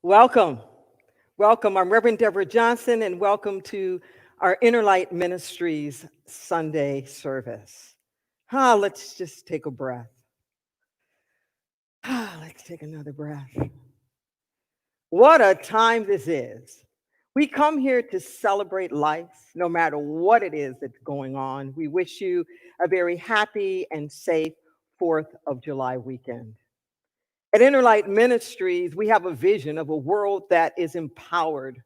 Welcome. Welcome. I'm Reverend Deborah Johnson, and welcome to our Inner Light Ministries Sunday service. Let's just take a breath. Let's take another breath. What a time this is. We come here to celebrate life, no matter what it is that's going on. We wish you a very happy and safe 4th of July weekend. At Inner Light Ministries, we have a vision of a world that is empowered,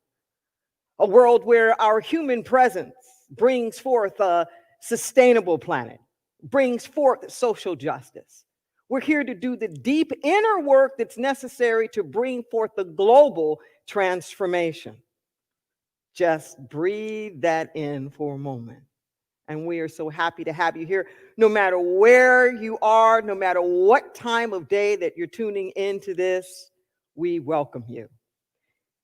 a world where our human presence brings forth a sustainable planet, brings forth social justice. We're here to do the deep inner work that's necessary to bring forth the global transformation. Just breathe that in for a moment. And we are so happy to have you here. No matter where you are, no matter what time of day that you're tuning into this, we welcome you.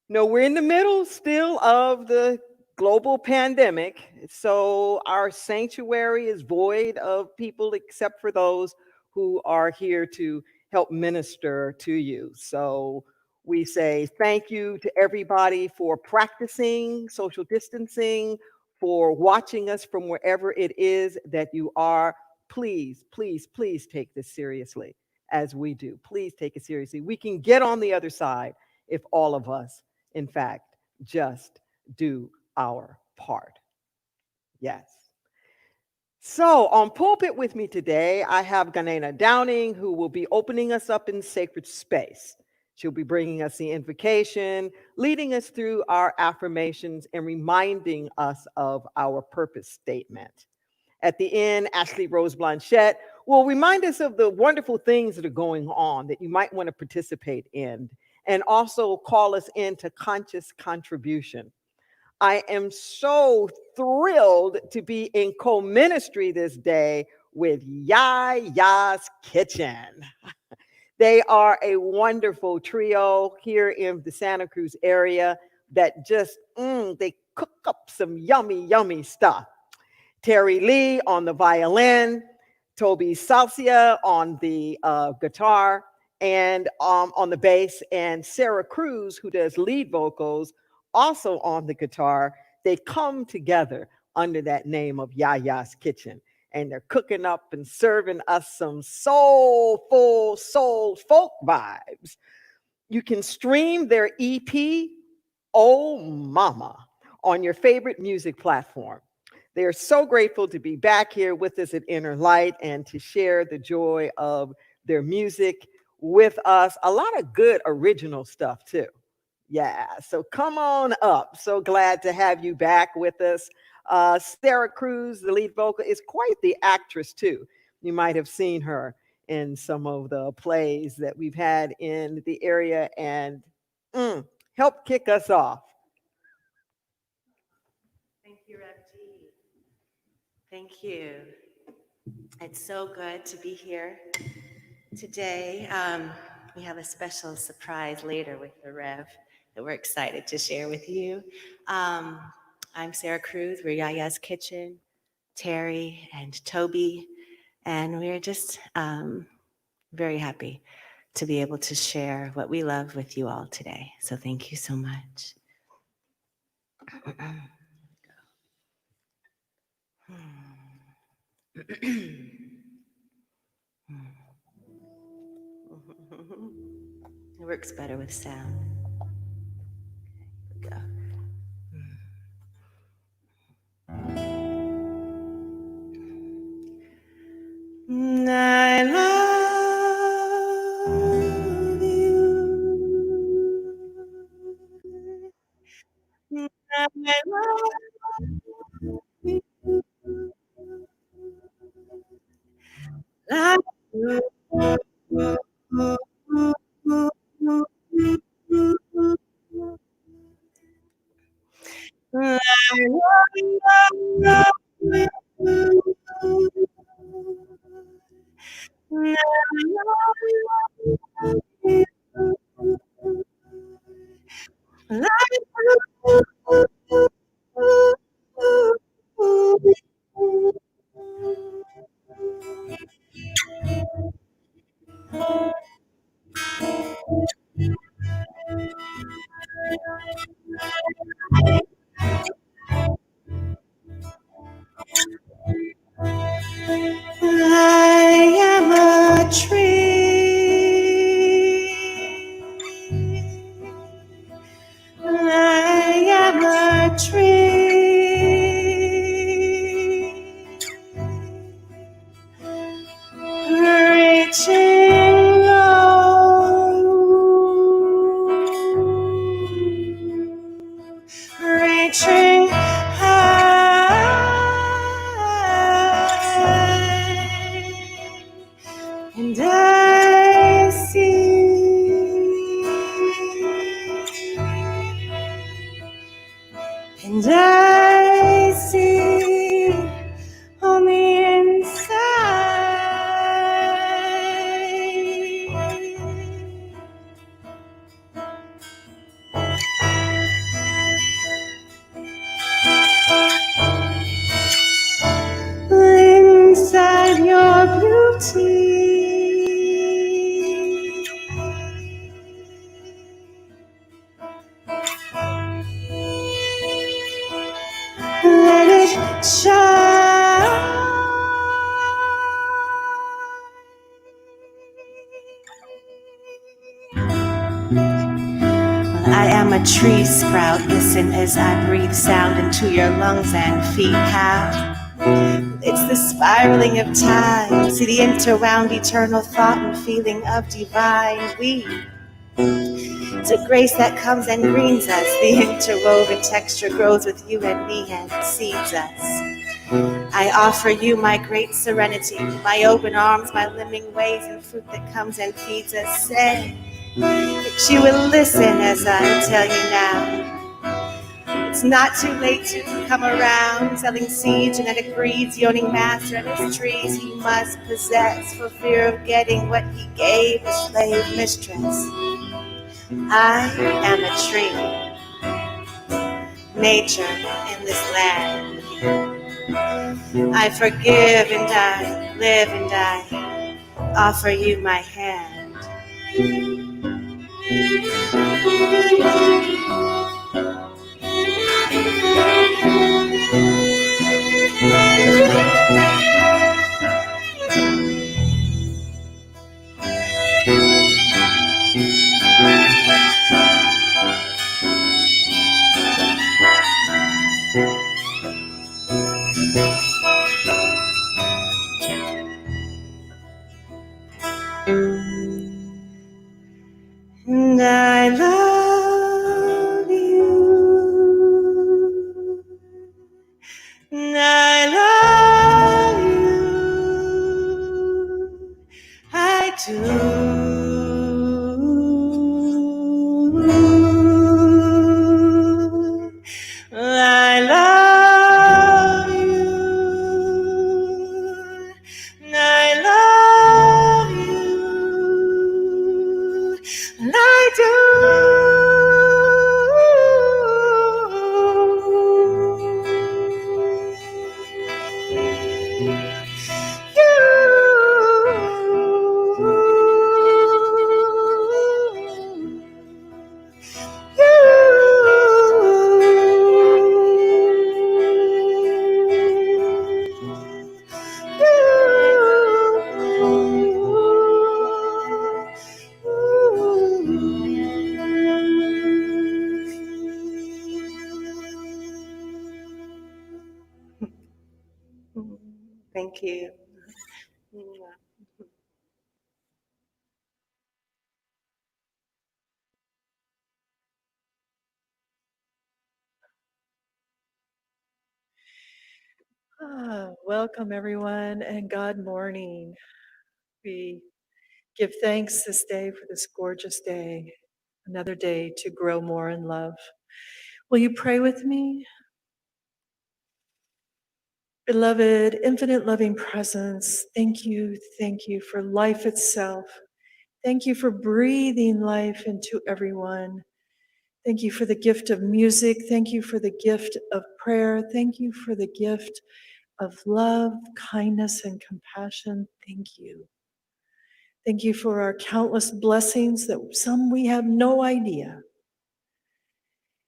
No, we're in the middle still of the global pandemic, so our sanctuary is void of people except for those who are here to help minister to you. So we say thank you to everybody for practicing social distancing, for watching us from wherever it is that you are. Please, please, please take this seriously as we do. Please take it seriously. We can get on the other side if all of us, in fact, just do our part. Yes. So, on pulpit with me today, I have Ganena Downing, who will be opening us up in sacred space. She'll be bringing us the invocation, leading us through our affirmations, and reminding us of our purpose statement. At the end, Ashley Rose Blanchette will remind us of the wonderful things that are going on that you might want to participate in, and also call us into conscious contribution. I am so thrilled to be in co-ministry this day with Yaya's Kitchen. They are a wonderful trio here in the Santa Cruz area that just, they cook up some yummy, yummy stuff. Terry Lee on the violin, Toby Salcia on the guitar, and on the bass, and Sarah Cruz, who does lead vocals, also on the guitar. They come together under that name of Yaya's Kitchen, and they're cooking up and serving us some soulful, soul folk vibes. You can stream their EP, Oh Mama, on your favorite music platform. They are so grateful to be back here with us at Inner Light and to share the joy of their music with us. A lot of good original stuff, too. Yeah, so come on up. So glad to have you back with us. Sarah Cruz, the lead vocal, is quite the actress, too. You might have seen her in some of the plays that we've had in the area, and help kick us off. Thank you, Rev G. Thank you. It's so good to be here today. We have a special surprise later with the Rev that we're excited to share with you. I'm Sarah Cruz. We're Yaya's Kitchen, Terry and Toby, and we're just very happy to be able to share what we love with you all today. So thank you so much. It works better with sound. Here we go. I love you. I love you. I love you. a tree sprout. Listen as I breathe sound into your lungs and feet. How? It's the spiraling of time. See the interwound eternal thought and feeling of divine we. It's a grace that comes and greens us. The interwoven texture grows with you and me and seeds us. I offer you my great serenity, my open arms, my living ways, and fruit that comes and feeds us. Say that you will listen as I tell you now. It's not too late to come around, selling seed, genetic breeds, yawning master and his trees he must possess for fear of getting what he gave the slave mistress. I am a tree, nature in this land. I forgive and I live and I offer you my hand. And I love you. And I love you. I do. I love you. And I love you. And I Thank you. Welcome, everyone, and God morning. We give thanks this day for this gorgeous day, another day to grow more in love. Will you pray with me? Beloved, infinite loving presence, thank you for life itself. Thank you for breathing life into everyone. Thank you for the gift of music. Thank you for the gift of prayer. Thank you for the gift of love, kindness, and compassion. Thank you. Thank you for our countless blessings that some we have no idea.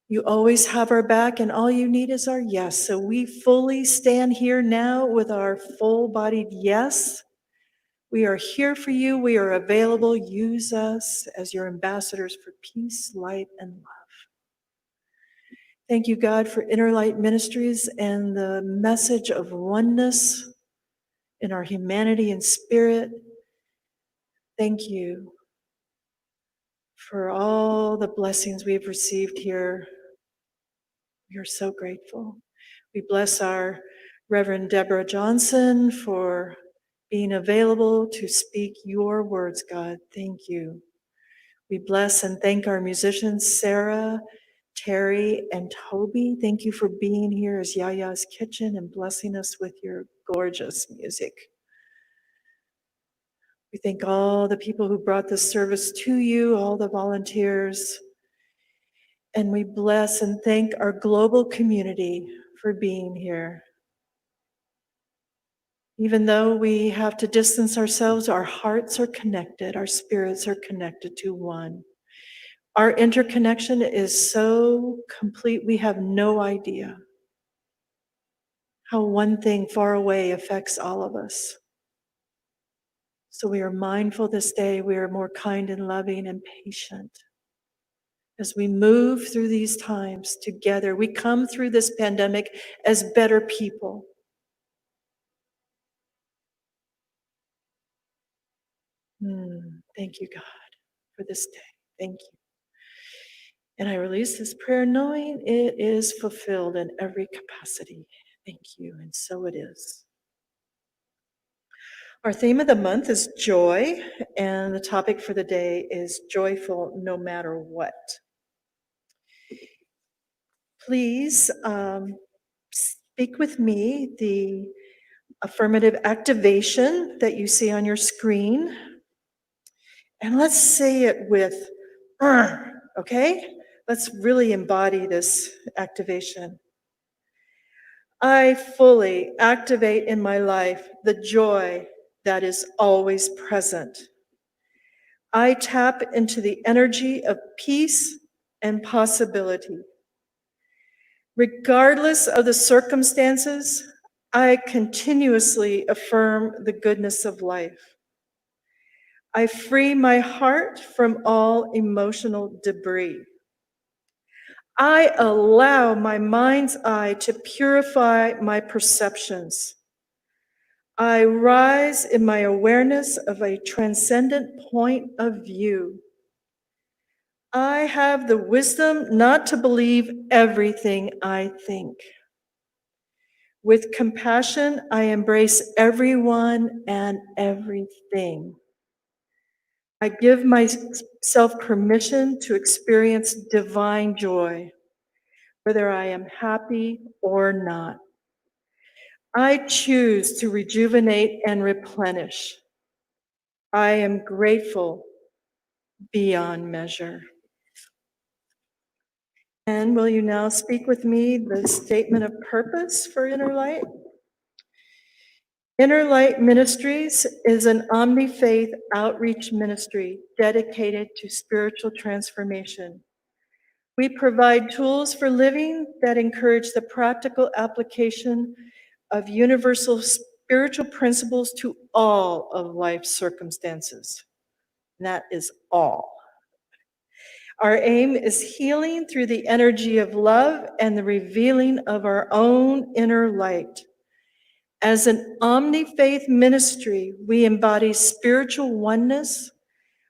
You always have our back, and all you need is our yes. So we fully stand here now with our full-bodied yes. We are here for you. We are available. Use us as your ambassadors for peace, light, and love. Thank you, God, for Inner Light Ministries and the message of oneness in our humanity and spirit. Thank you for all the blessings we've received here. We are so grateful. We bless our Reverend Deborah Johnson for being available to speak your words, God. Thank you. We bless and thank our musicians, Sarah, Terry, and Toby. Thank you for being here as Yaya's Kitchen and blessing us with your gorgeous music. We thank all the people who brought this service to you, all the volunteers. And we bless and thank our global community for being here. Even though we have to distance ourselves, our hearts are connected, our spirits are connected to one. Our interconnection is so complete, we have no idea how one thing far away affects all of us. So we are mindful this day, we are more kind and loving and patient. as we move through these times together. We come through this pandemic as better people. Thank you, God, for this day. Thank you. And I release this prayer knowing it is fulfilled in every capacity. Thank you, and so it is. Our theme of the month is joy, and the topic for the day is joyful no matter what. Please speak with me the affirmative activation that you see on your screen. And let's say it with, okay? Let's really embody this activation. I fully activate in my life the joy that is always present. I tap into the energy of peace and possibility. Regardless of the circumstances, I continuously affirm the goodness of life. I free my heart from all emotional debris. I allow my mind's eye to purify my perceptions. I rise in my awareness of a transcendent point of view. I have the wisdom not to believe everything I think. With compassion, I embrace everyone and everything. I give myself permission to experience divine joy, whether I am happy or not. I choose to rejuvenate and replenish. I am grateful beyond measure. And will you now speak with me the statement of purpose for Inner Light? Inner Light Ministries is an omni-faith outreach ministry dedicated to spiritual transformation. We provide tools for living that encourage the practical application of universal spiritual principles to all of life's circumstances. And that is all. Our aim is healing through the energy of love and the revealing of our own inner light. As an omni-faith ministry, we embody spiritual oneness,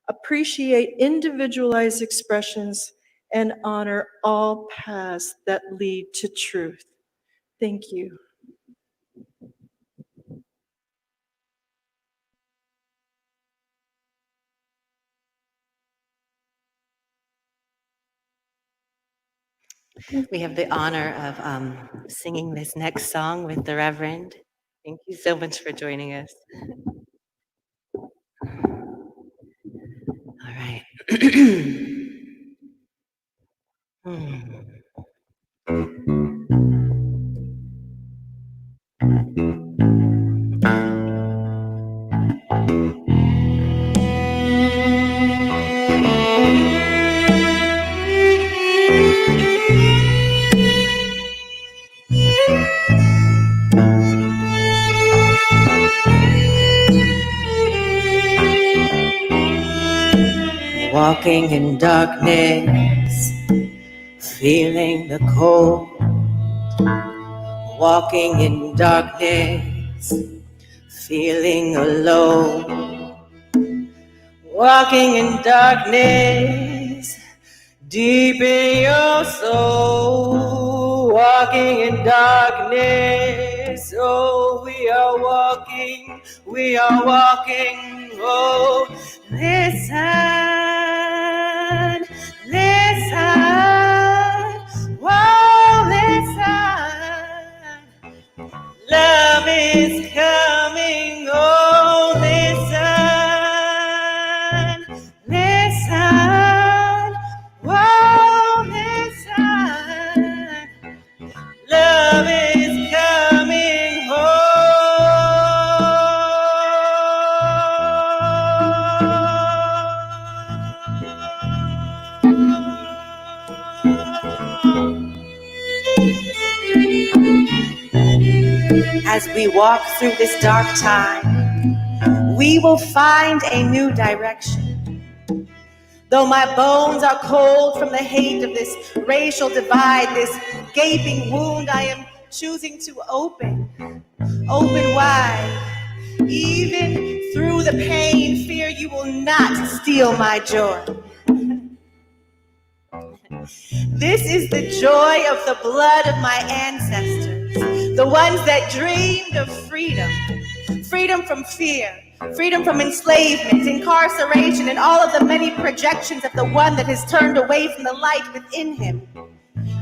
appreciate individualized expressions, and honor all paths that lead to truth. Thank you. We have the honor of singing this next song with the Reverend. Thank you so much for joining us. All right. Walking in darkness, feeling the cold. Walking in darkness, feeling alone. Walking in darkness, deep in your soul. Walking in darkness, oh, we are walking, oh, listen, whoa, listen, love is coming, oh, listen, whoa, listen, love is coming home. As we walk through this dark time, we will find a new direction. Though my bones are cold from the hate of this racial divide, this gaping wound I am choosing to open wide. Even through the pain, fear you will not steal my joy. This is the joy of the blood of my ancestors, the ones that dreamed of freedom. Freedom from fear, freedom from enslavement, incarceration, and all of the many projections of the one that has turned away from the light within him.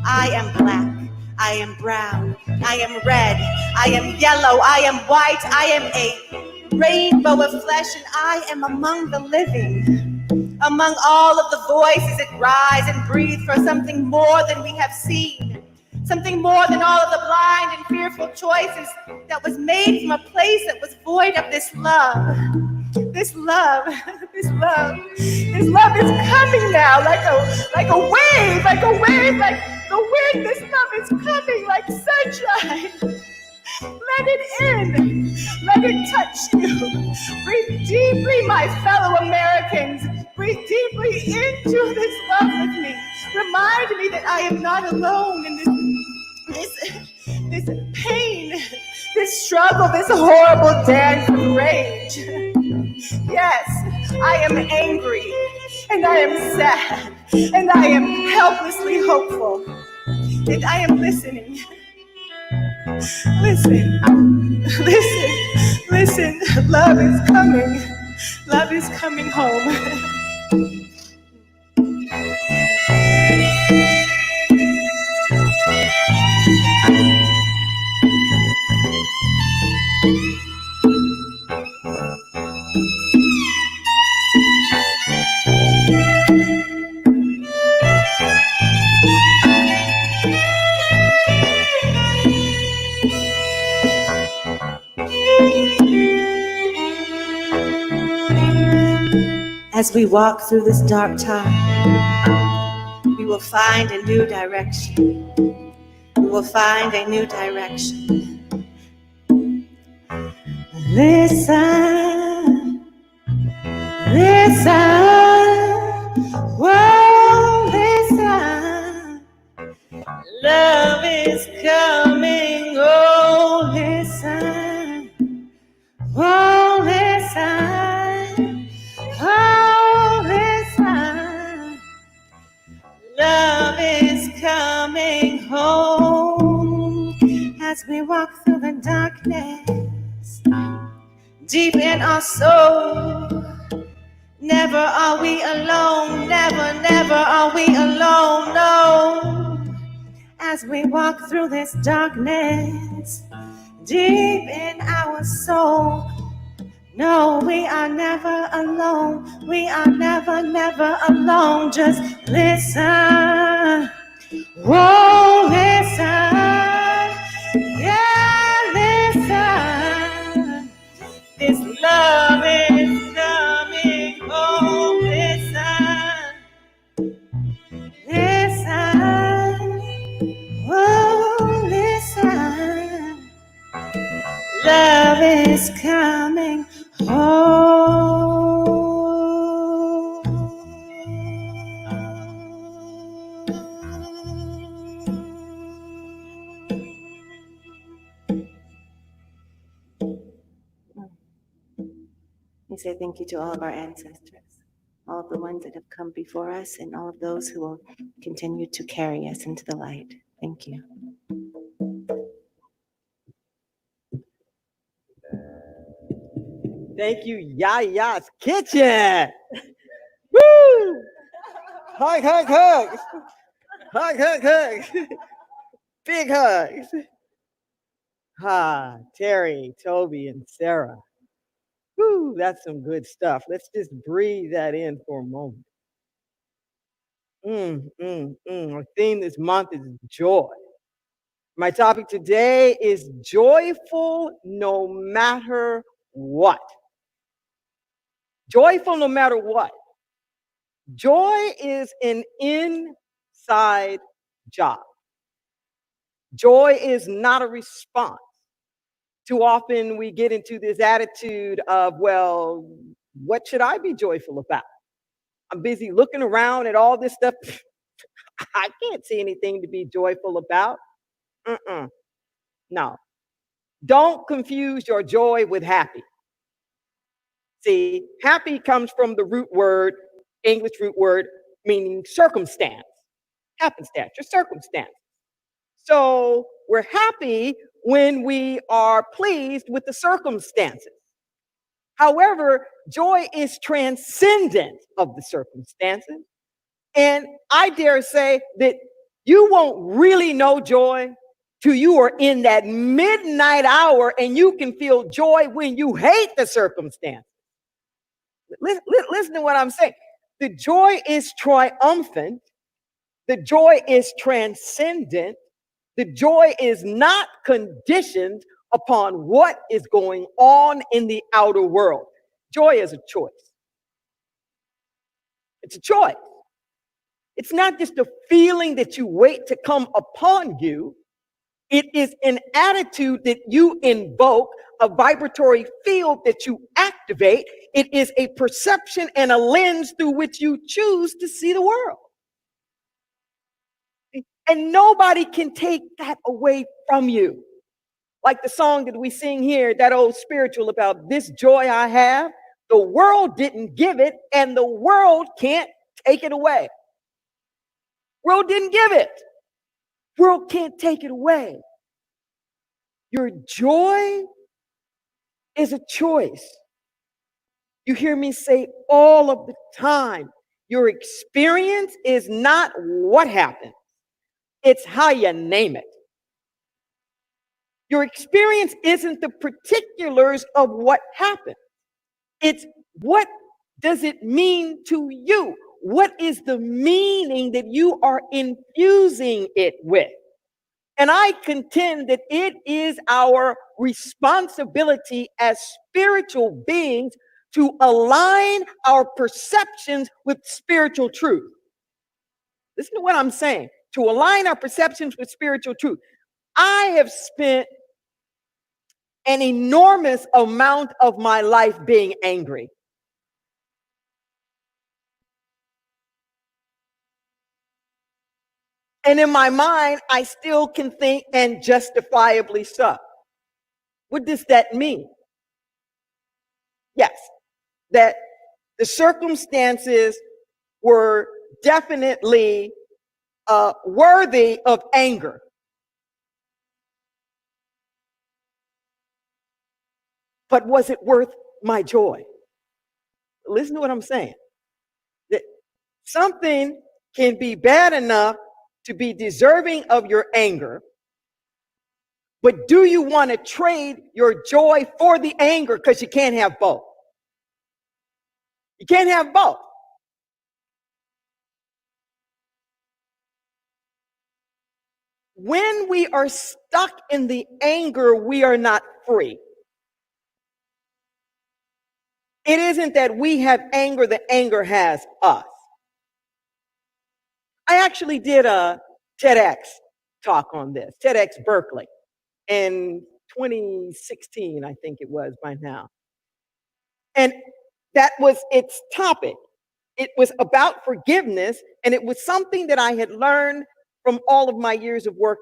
I am black, I am brown, I am red, I am yellow, I am white, I am a rainbow of flesh, and I am among the living. Among all of the voices that rise and breathe for something more than we have seen. Something more than all of the blind and fearful choices that was made from a place that was void of this love. This love, this love, this love is coming now like a wave, like the wind. This love is coming like sunshine. Let it in. Let it touch you. Breathe deeply, my fellow Americans. Breathe deeply into this love with me. Remind me that I am not alone in this pain, this struggle, this horrible dance of rage. Yes, I am angry, and I am sad, and I am helplessly hopeful, and I am listening. Listen, listen, listen. Love is coming. Love is coming home. As we walk through this dark time, we will find a new direction. We will find a new direction. Listen, listen, whoa, listen. Love is coming, oh, listen, oh, listen, oh, listen. Love is coming home as we walk through the darkness, deep in our soul. Never are we alone, never, never are we alone, no. As we walk through this darkness, deep in our soul. No, we are never alone. We are never, never alone. Just listen. Whoa, listen. Yeah, listen. This love is coming home. Listen. Listen. Whoa, listen. Love is coming home. We say thank you to all of our ancestors, all of the ones that have come before us, and all of those who will continue to carry us into the light. Thank you. Thank you, Yaya's Kitchen. Woo! Hug, hug, hugs. Hug, hug, hugs. Big hugs. Terry, Toby, and Sarah. Woo, that's some good stuff. Let's just breathe that in for a moment. Our theme this month is joy. My topic today is joyful no matter what. Joyful no matter what. Joy is an inside job. Joy is not a response. Too often we get into this attitude of, well, what should I be joyful about? I'm busy looking around at all this stuff. I can't see anything to be joyful about. Mm-mm. No. Don't confuse your joy with happy. See, happy comes from the root word, English root word, meaning circumstance, happenstance, your circumstance. So we're happy when we are pleased with the circumstances. However, joy is transcendent of the circumstances. And I dare say that you won't really know joy till you are in that midnight hour and you can feel joy when you hate the circumstance. Listen to what I'm saying. The joy is triumphant. The joy is transcendent. The joy is not conditioned upon what is going on in the outer world. Joy is a choice. It's a choice. It's not just a feeling that you wait to come upon you. It is an attitude that you invoke, a vibratory field that you activate. It is a perception and a lens through which you choose to see the world. And nobody can take that away from you. Like the song that we sing here, that old spiritual about this joy I have, the world didn't give it and the world can't take it away. World didn't give it. World can't take it away. Your joy is a choice. You hear me say all of the time, your experience is not what happened. It's how you name it. Your experience isn't the particulars of what happened. It's what does it mean to you? What is the meaning that you are infusing it with? And I contend that it is our responsibility as spiritual beings to align our perceptions with spiritual truth. Listen to what I'm saying. To align our perceptions with spiritual truth. I have spent an enormous amount of my life being angry. And in my mind, I still can think, and justifiably so. What does that mean? Yes, that the circumstances were definitely worthy of anger. But was it worth my joy? Listen to what I'm saying. That something can be bad enough to be deserving of your anger, but do you want to trade your joy for the anger? Because you can't have both. You can't have both. When we are stuck in the anger, we are not free. It isn't that we have anger, the anger has us. I actually did a TEDx talk on this, TEDx Berkeley, in 2016, I think it was by now. And that was its topic. It was about forgiveness, and it was something that I had learned from all of my years of work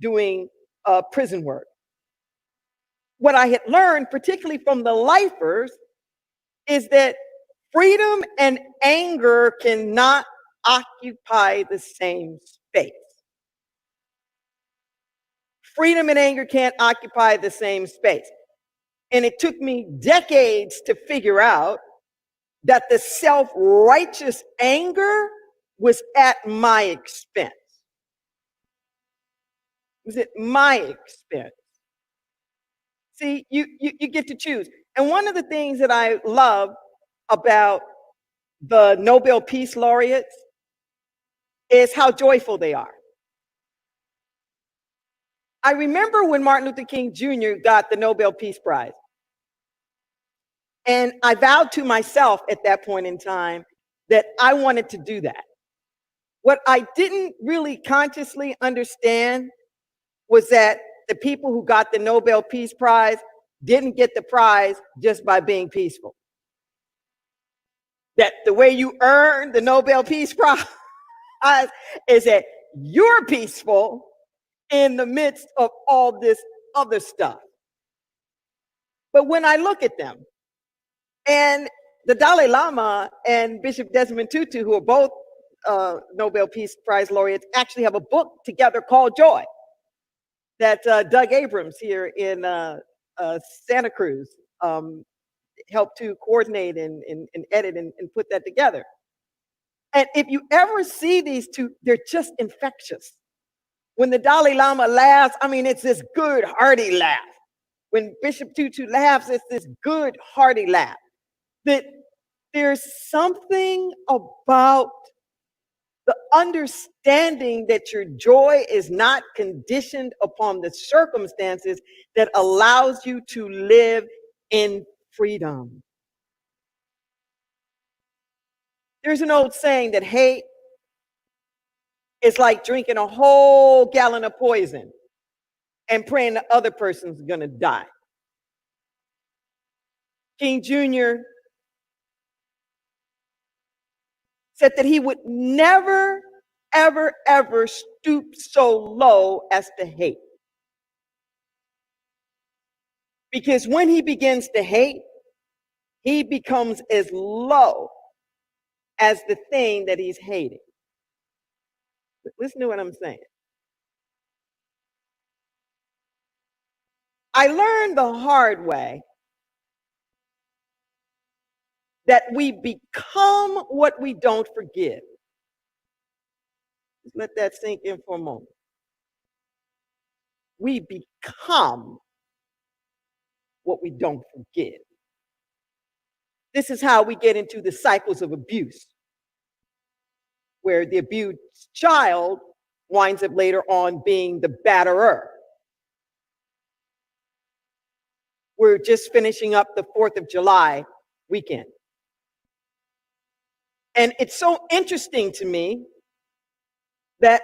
doing prison work. What I had learned, particularly from the lifers, is that freedom and anger cannot occupy the same space. Freedom and anger can't occupy the same space. And it took me decades to figure out that the self-righteous anger was at my expense. It was at my expense. See, you get to choose. And one of the things that I love about the Nobel Peace Laureates is how joyful they are. I remember when Martin Luther King Jr. got the Nobel Peace Prize. And I vowed to myself at that point in time that I wanted to do that. What I didn't really consciously understand was that the people who got the Nobel Peace Prize didn't get the prize just by being peaceful. that the way you earn the Nobel Peace Prize is that you're peaceful in the midst of all this other stuff. But when I look at them, and the Dalai Lama and Bishop Desmond Tutu, who are both Nobel Peace Prize laureates, actually have a book together called Joy that Doug Abrams here in Santa Cruz helped to coordinate and edit and put that together. And if you ever see these two, they're just infectious. When the Dalai Lama laughs, I mean, it's this good, hearty laugh. When Bishop Tutu laughs, it's this good, hearty laugh. That there's something about the understanding that your joy is not conditioned upon the circumstances that allows you to live in freedom. There's an old saying that hate is like drinking a whole gallon of poison and praying the other person's gonna die. King Jr. said that he would never, ever, ever stoop so low as to hate. Because when he begins to hate, he becomes as low as the thing that he's hating. Listen to what I'm saying. I learned the hard way that we become what we don't forgive. Just let that sink in for a moment. We become what we don't forgive. This is how we get into the cycles of abuse, where the abused child winds up later on being the batterer. We're just finishing up the 4th of July weekend. And it's so interesting to me that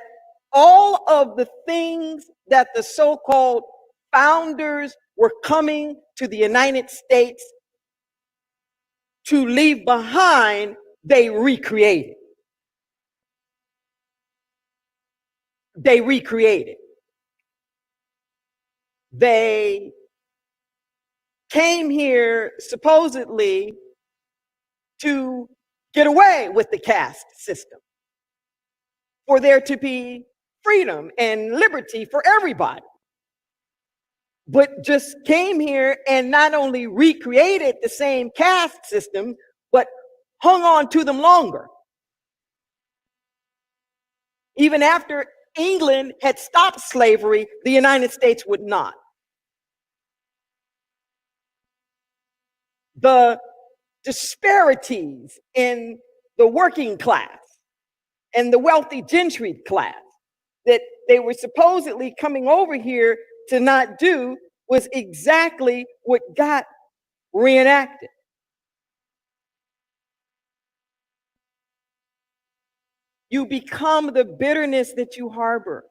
all of the things that the so-called founders were coming to the United States to leave behind, they recreated. They recreated. They came here supposedly to get away with the caste system, for there to be freedom and liberty for everybody. But just came here and not only recreated the same caste system, but hung on to them longer. Even after England had stopped slavery, the United States would not. The disparities in the working class and the wealthy gentry class that they were supposedly coming over here to not do was exactly what got reenacted. You become the bitterness that you harbor.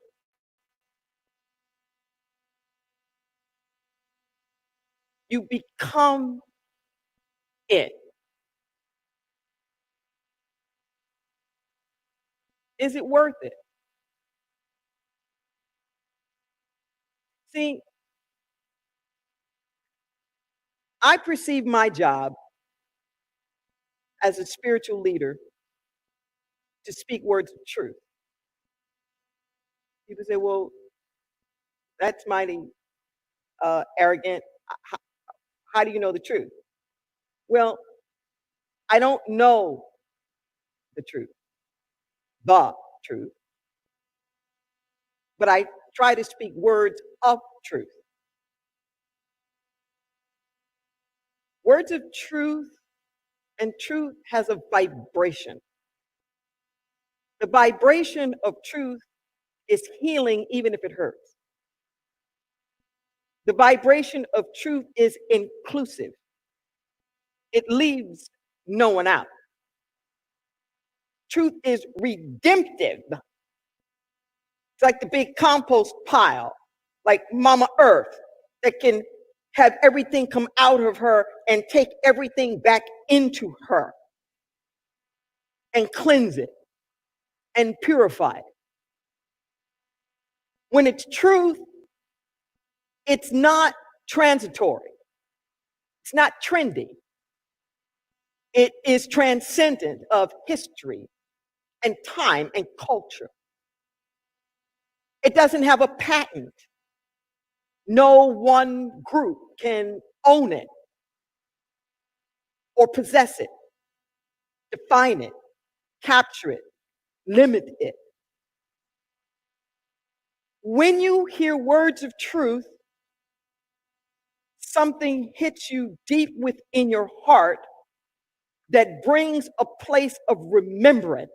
You become it. Is it worth it? See, I perceive my job as a spiritual leader to speak words of truth. People say, well, that's mighty arrogant. How, how do you know the truth? Well, I don't know the truth, but I try to speak words of truth. Words of truth, and truth has a vibration. The vibration of truth is healing even if it hurts. The vibration of truth is inclusive. It leaves no one out. Truth is redemptive. It's like the big compost pile, like Mama Earth, that can have everything come out of her and take everything back into her. and cleanse it and purify it. When it's truth, it's not transitory. It's not trendy. It is transcendent of history and time and culture. It doesn't have a patent. No one group can own it or possess it, define it, capture it, limit it. When you hear words of truth, something hits you deep within your heart that brings a place of remembrance.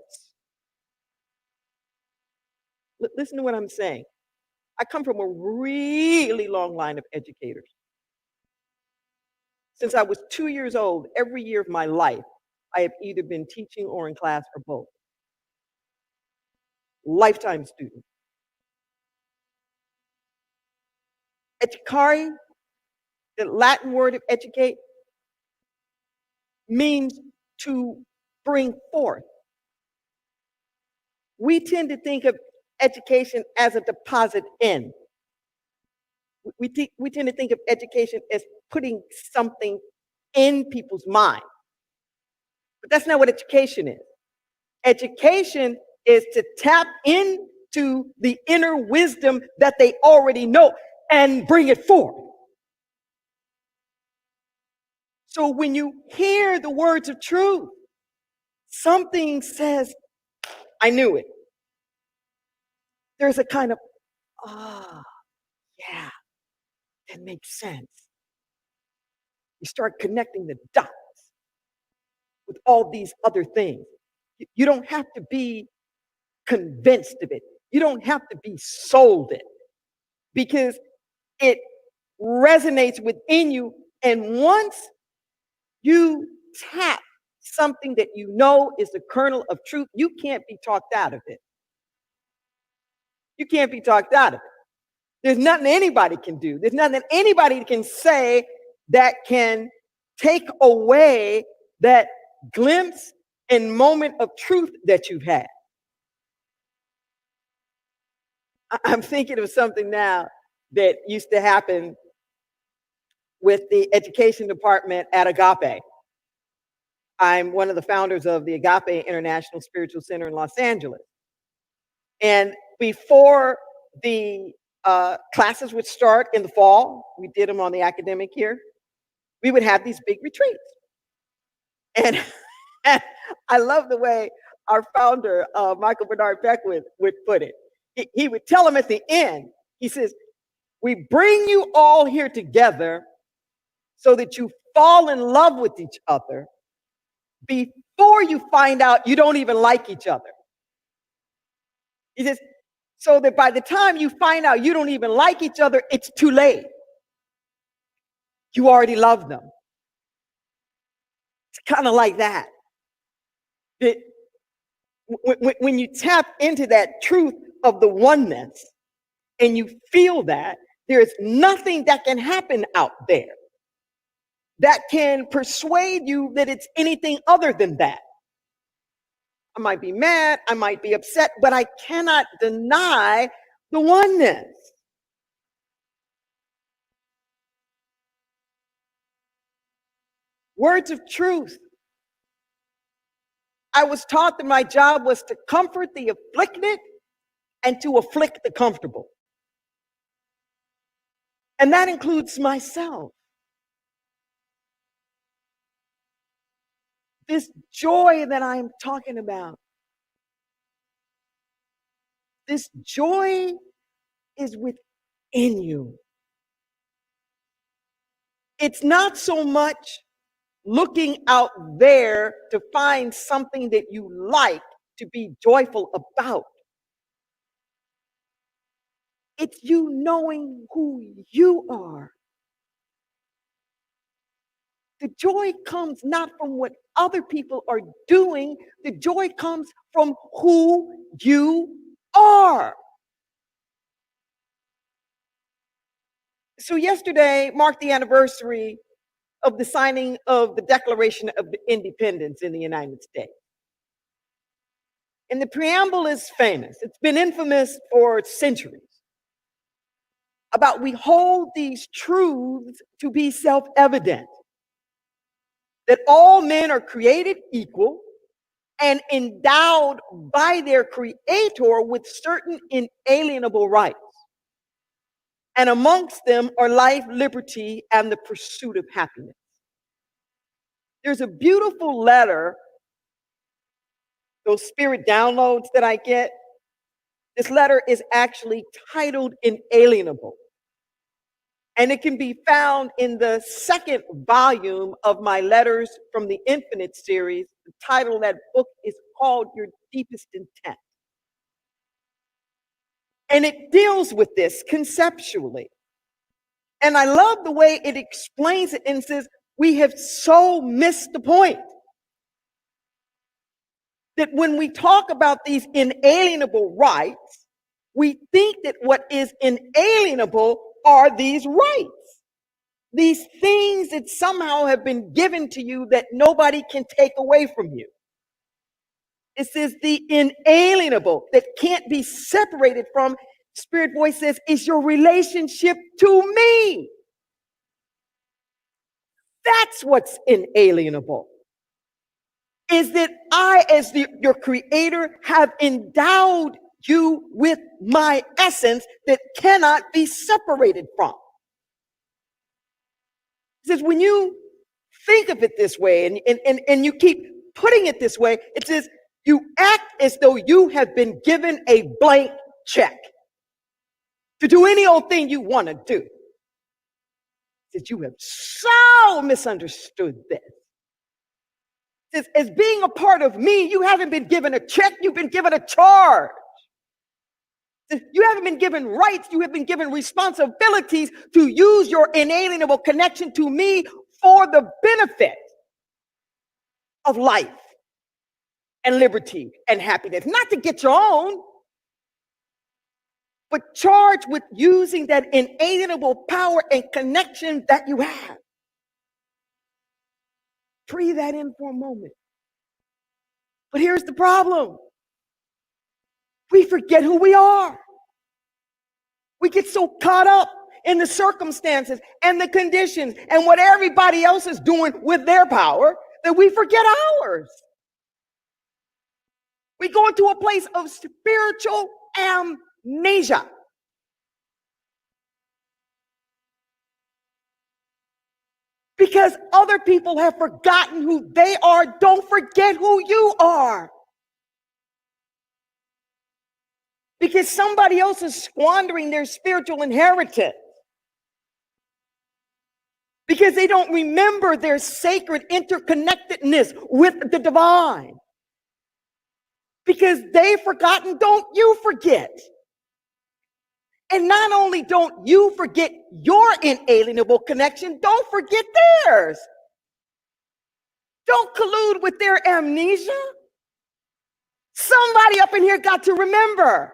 Listen to what I'm saying. I come from a really long line of educators. Since I was 2 years old, every year of my life, I have either been teaching or in class or both. Lifetime student. Educare, the Latin word of educate, means to bring forth. We tend to think of education as a deposit in. We tend to think of education as putting something in people's mind. But that's not what education is. Education is to tap into the inner wisdom that they already know and bring it forth. So when you hear the words of truth, something says, I knew it. There's a kind of, yeah, that makes sense. You start connecting the dots with all these other things. You don't have to be convinced of it. You don't have to be sold it because it resonates within you. And once you tap something that you know is the kernel of truth, you can't be talked out of it. You can't be talked out of it. There's nothing anybody can do. There's nothing anybody can say that can take away that glimpse and moment of truth that you've had. I'm thinking of something now that used to happen with the education department at Agape. I'm one of the founders of the Agape International Spiritual Center in Los Angeles. And before the classes would start in the fall, we did them on the academic year, we would have these big retreats. And I love the way our founder, Michael Bernard Beckwith, would put it. He would tell them at the end, he says, we bring you all here together so that you fall in love with each other before you find out you don't even like each other. He says, so that by the time you find out you don't even like each other, it's too late. You already love them. It's kind of like that. When you tap into that truth of the oneness and you feel that, there is nothing that can happen out there that can persuade you that it's anything other than that. I might be mad, I might be upset, but I cannot deny the oneness. Words of truth. I was taught that my job was to comfort the afflicted and to afflict the comfortable. And that includes myself. This joy that I am talking about, this joy is within you. It's not so much looking out there to find something that you like to be joyful about. It's you knowing who you are. The joy comes not from what other people are doing. The joy comes from who you are. So yesterday marked the anniversary of the signing of the Declaration of Independence in the United States. And the preamble is famous. It's been infamous for centuries about we hold these truths to be self-evident, that all men are created equal and endowed by their creator with certain inalienable rights. And amongst them are life, liberty, and the pursuit of happiness. There's a beautiful letter, those spirit downloads that I get. This letter is actually titled Inalienable. And it can be found in the second volume of my Letters from the Infinite series. The title of that book is called Your Deepest Intent. And it deals with this conceptually. And I love the way it explains it and says, we have so missed the point that when we talk about these inalienable rights, we think that what is inalienable are these rights, these things that somehow have been given to you that nobody can take away from you. It says the inalienable that can't be separated from, Spirit voice says, is your relationship to me. That's what's inalienable. Is that I, as your creator, have endowed you with my essence that cannot be separated from. It says when you think of it this way and you keep putting it this way, it says you act as though you have been given a blank check to do any old thing you want to do. That you have so misunderstood this. As being a part of me, you haven't been given a check, you've been given a charge. You haven't been given rights, you have been given responsibilities to use your inalienable connection to me for the benefit of life and liberty and happiness. Not to get your own, but charged with using that inalienable power and connection that you have. Breathe that in for a moment. But here's the problem. We forget who we are. We get so caught up in the circumstances and the conditions and what everybody else is doing with their power that we forget ours. We go into a place of spiritual amnesia. Because other people have forgotten who they are. Don't forget who you are. Because somebody else is squandering their spiritual inheritance. Because they don't remember their sacred interconnectedness with the divine. Because they've forgotten, don't you forget. And not only don't you forget your inalienable connection, don't forget theirs. Don't collude with their amnesia. Somebody up in here got to remember.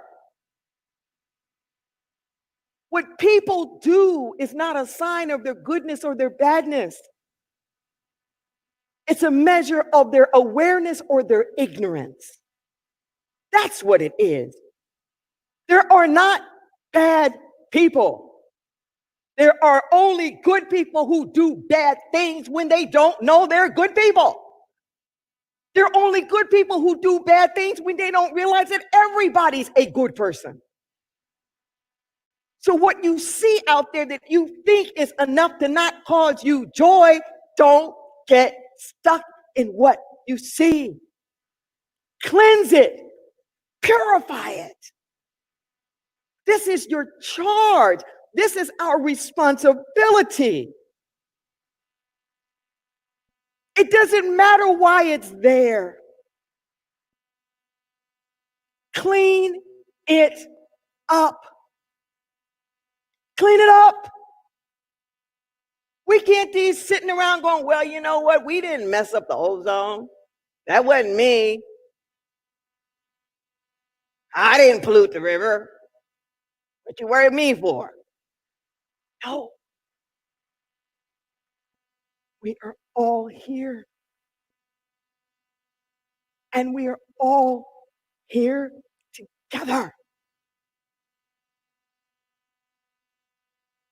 What people do is not a sign of their goodness or their badness. It's a measure of their awareness or their ignorance. That's what it is. There are not bad people. There are only good people who do bad things when they don't know they're good people. There are only good people who do bad things when they don't realize that everybody's a good person. So what you see out there that you think is enough to not cause you joy, don't get stuck in what you see. Cleanse it. Purify it. This is your charge. This is our responsibility. It doesn't matter why it's there. Clean it up. Clean it up. We can't be sitting around going, well, you know what? We didn't mess up the ozone. That wasn't me. I didn't pollute the river. What you worried me for? No. We are all here. And we are all here together.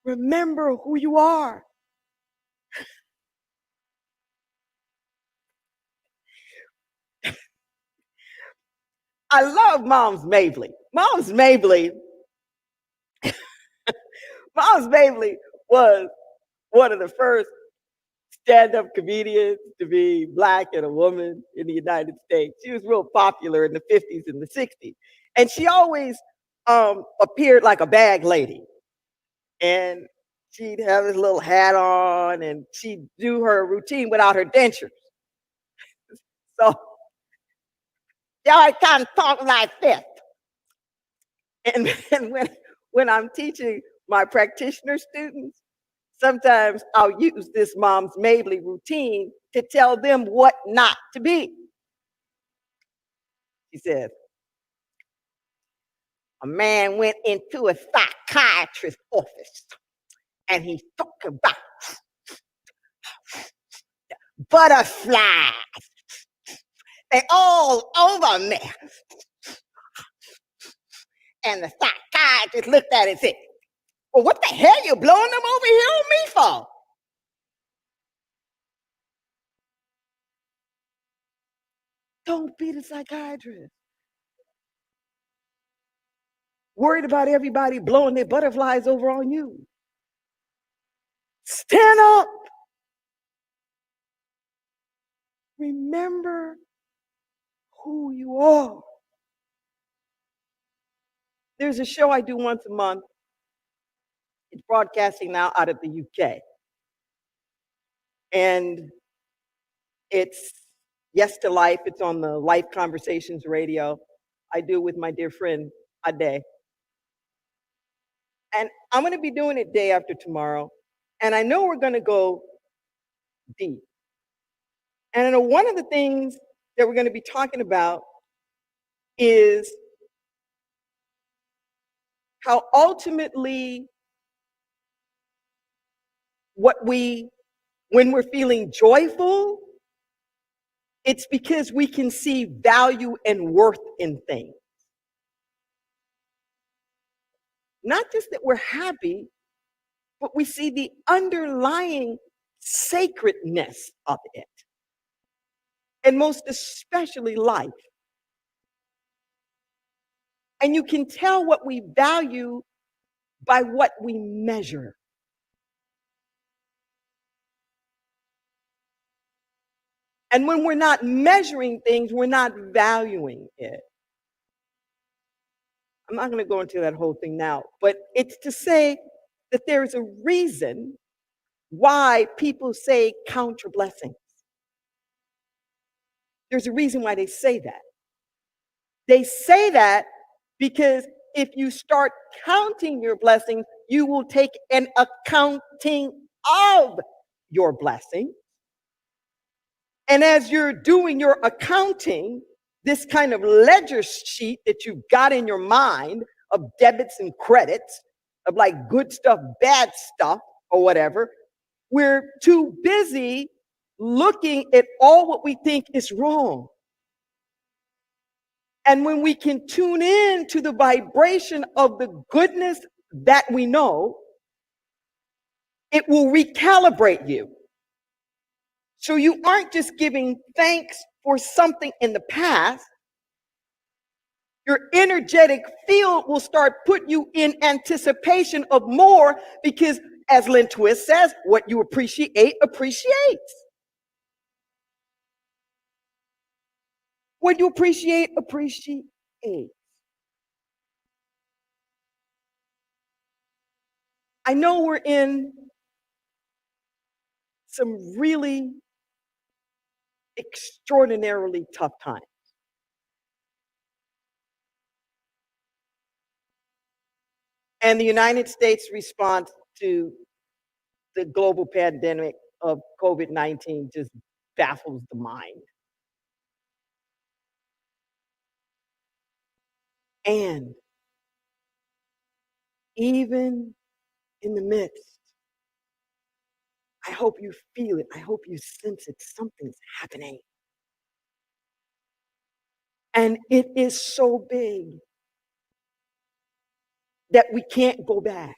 Remember who you are. I love Moms Mabley. Moms Mabley was one of the first stand-up comedians to be Black and a woman in the United States. She was real popular in the 50s and the 60s. And she always appeared like a bag lady. And she'd have this little hat on and she'd do her routine without her dentures. So y'all kind of talk like this. And, and when I'm teaching my practitioner students, sometimes I'll use this Moms Mabley routine to tell them what not to be. She said, a man went into a psychiatrist's office and he talked about butterflies. They all over me. And the psychiatrist looked at it and said, well, what the hell you blowing them over here on me for? Don't be the psychiatrist. Worried about everybody blowing their butterflies over on you. Stand up. Remember who you are. There's a show I do once a month. It's broadcasting now out of the UK. And it's Yes to Life. It's on the Life Conversations radio. I do with my dear friend Ade. And I'm going to be doing it day after tomorrow. And I know we're going to go deep. And I know one of the things that we're going to be talking about is how ultimately when we're feeling joyful, it's because we can see value and worth in things. Not just that we're happy, but we see the underlying sacredness of it. And most especially life. And you can tell what we value by what we measure. And when we're not measuring things, we're not valuing it. I'm not going to go into that whole thing now, but it's to say that there's a reason why people say count your blessings. There's a reason why they say that. They say that because if you start counting your blessings, you will take an accounting of your blessing. And as you're doing your accounting, this kind of ledger sheet that you've got in your mind of debits and credits, of like good stuff, bad stuff, or whatever, we're too busy looking at all what we think is wrong. And when we can tune in to the vibration of the goodness that we know, it will recalibrate you. So you aren't just giving thanks for something in the past. Your energetic field will start putting you in anticipation of more because, as Lynn Twist says, what you appreciate appreciates. What you appreciate appreciates. I know we're in some really extraordinarily tough times. And the United States response to the global pandemic of COVID-19 just baffles the mind. And even in the midst, I hope you feel it. I hope you sense it. Something's happening. And it is so big that we can't go back.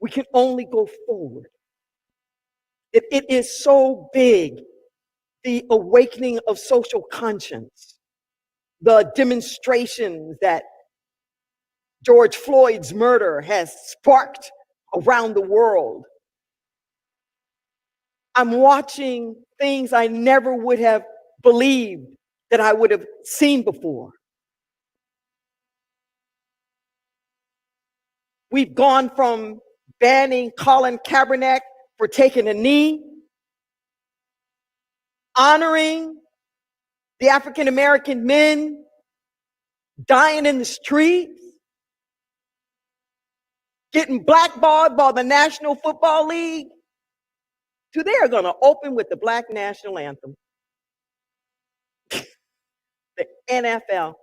We can only go forward. It is so big, the awakening of social conscience, the demonstrations that George Floyd's murder has sparked around the world. I'm watching things I never would have believed that I would have seen before. We've gone from banning Colin Kaepernick for taking a knee, honoring the African American men dying in the streets, getting blackballed by the National Football League, to they are going to open with the Black National Anthem. The NFL.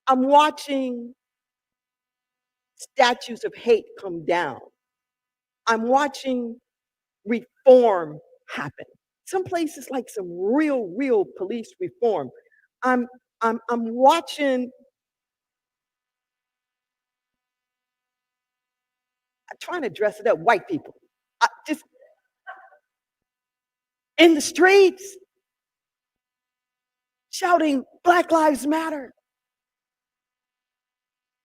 I'm watching statues of hate come down. I'm watching reform happen. Some places like some real police reform. I'm watching. I'm trying to dress it up. White people, just in the streets, shouting "Black Lives Matter."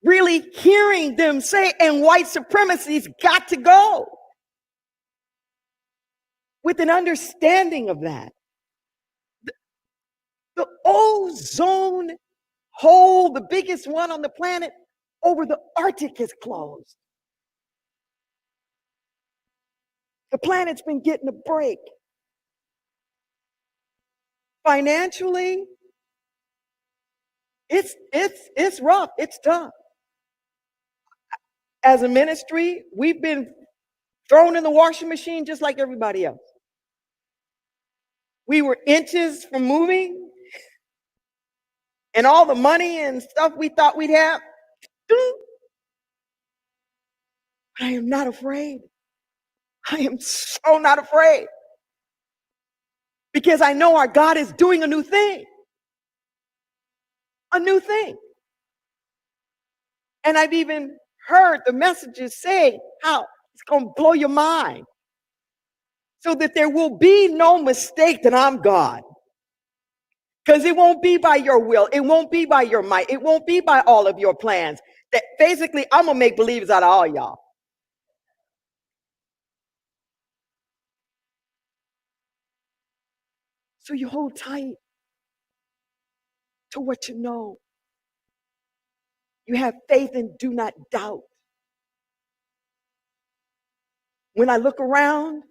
Really hearing them say, "And white supremacy's got to go," with an understanding of that. The ozone hole, the biggest one on the planet, over the Arctic is closed. The planet's been getting a break. Financially, it's rough, it's tough. As a ministry, we've been thrown in the washing machine just like everybody else. We were inches from moving, and all the money and stuff we thought we'd have. I am not afraid. I am so not afraid. Because I know our God is doing a new thing. A new thing. And I've even heard the messages say how it's going to blow your mind. So that there will be no mistake that I'm God. Because it won't be by your will. It won't be by your might. It won't be by all of your plans. That basically, I'm going to make believers out of all y'all. So you hold tight to what you know. You have faith and do not doubt. When I look around,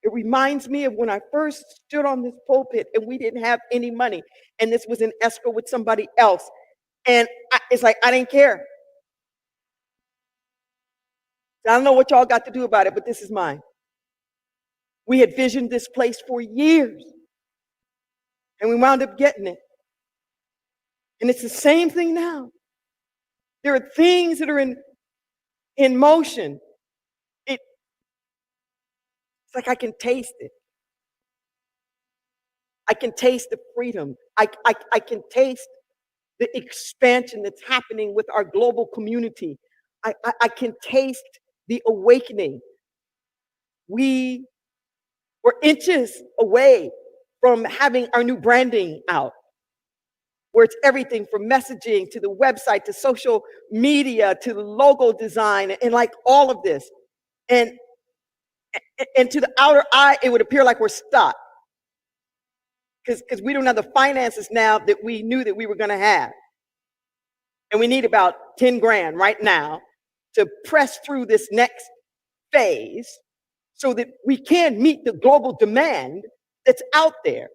it reminds me of when I first stood on this pulpit and we didn't have any money. And this was in escrow with somebody else. And it's like, I didn't care. I don't know what y'all got to do about it, but this is mine. We had visioned this place for years. And we wound up getting it. And it's the same thing now. There are things that are in motion. It's like I can taste it. I can taste the freedom. I can taste the expansion that's happening with our global community. I can taste the awakening. We were inches away from having our new branding out, where it's everything from messaging to the website to social media to the logo design and like all of this. And to the outer eye, it would appear like we're stuck because we don't have the finances now that we knew that we were going to have. And we need about 10 grand right now to press through this next phase so that we can meet the global demand that's out there.